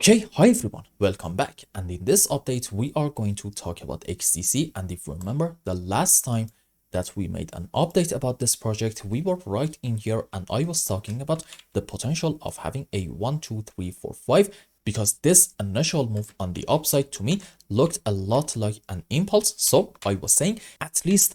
Okay, hi everyone, welcome back. And in this update, we are going to talk about XDC. And if you remember, the last time that we made an update about this project, we were right in here and I was talking about the potential of having a 1, 2, 3, 4, 5, because this initial move on the upside to me looked a lot like an impulse. So I was saying at least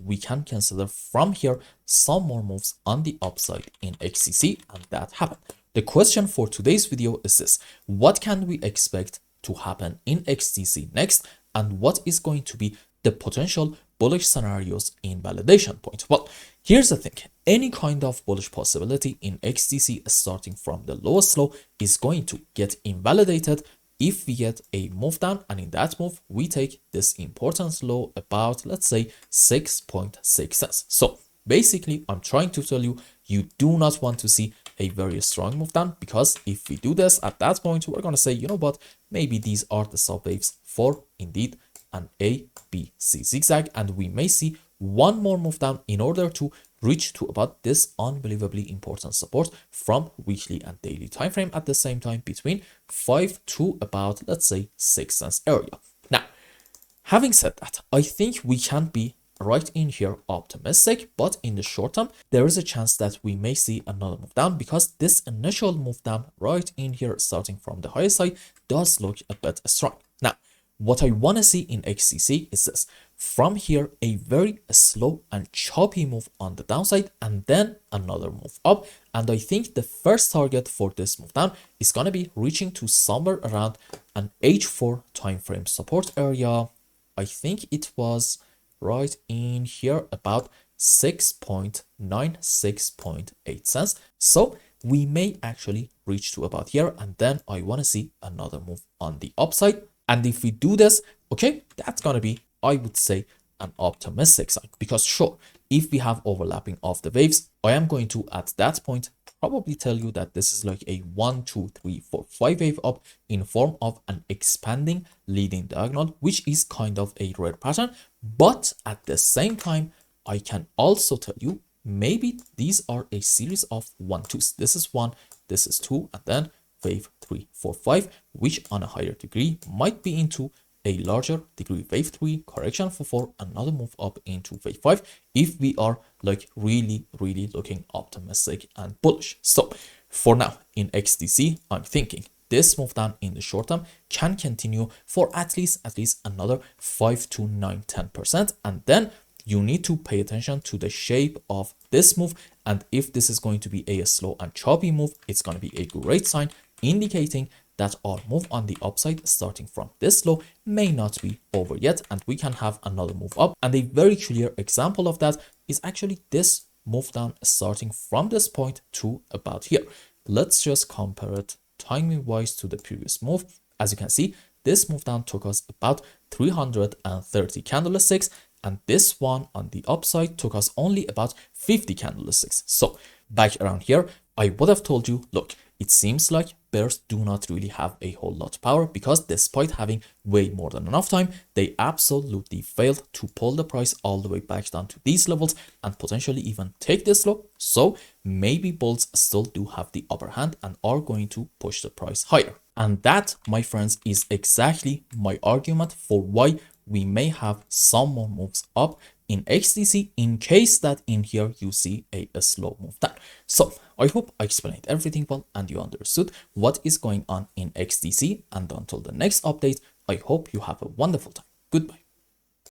we can consider from here some more moves on the upside in XDC, and that happened. The question for today's video is this: what can we expect to happen in XDC next, and what is going to be the potential bullish scenarios in validation point? Well, here's the thing: any kind of bullish possibility in XDC starting from the lowest low is going to get invalidated if we get a move down, and in that move we take this important low about, let's say, 6.6 cents. So basically I'm trying to tell you, you do not want to see a very strong move down, because if we do this at that point, we're going to say, you know what, maybe these are the sub waves for indeed an A, B, C zigzag, and we may see one more move down in order to reach to about this unbelievably important support from weekly and daily time frame at the same time between 5 to about, let's say, 6 cents area. Now, having said that, I think we can be right in here optimistic, but in the short term there is a chance that we may see another move down, because this initial move down right in here starting from the higher side does look a bit strong. Now, what I want to see in XDC is this: from here a very slow and choppy move on the downside, and then another move up. And I think the first target for this move down is going to be reaching to somewhere around an H4 time frame support area. I think it was right in here about 6.9, 6.8 cents. So we may actually reach to about here, and then I want to see another move on the upside. And if we do this, okay, that's going to be, I would say, an optimistic sign, because sure, if we have overlapping of the waves, I am going to at that point probably tell you that this is like a 1, 2, 3, 4, 5 wave up in form of an expanding leading diagonal, which is kind of a rare pattern. But at the same time, I can also tell you maybe these are a series of 1, 2s. This is 1, this is 2, and then wave 3, 4, 5, which on a higher degree might be into a larger degree wave 3, correction for 4, another move up into wave 5, if we are like really looking optimistic and bullish. So for now in XDC, I'm thinking this move down in the short term can continue for at least another 5 to 9, 10%, and then you need to pay attention to the shape of this move. And if this is going to be a slow and choppy move, it's going to be a great sign indicating that our move on the upside starting from this low may not be over yet, and we can have another move up. And a very clear example of that is actually this move down starting from this point to about here. Let's just compare it timing wise to the previous move. As you can see, this move down took us about 330 candlesticks, and this one on the upside took us only about 50 candlesticks. So back around here, I would have told you, look, it seems like bears do not really have a whole lot of power, because despite having way more than enough time, they absolutely failed to pull the price all the way back down to these levels and potentially even take this low. So maybe bulls still do have the upper hand and are going to push the price higher. And that, my friends, is exactly my argument for why we may have some more moves up in XDC in case that in here you see a slow move down. So I hope I explained everything well and you understood what is going on in XDC. And until the next update, I hope you have a wonderful time. Goodbye.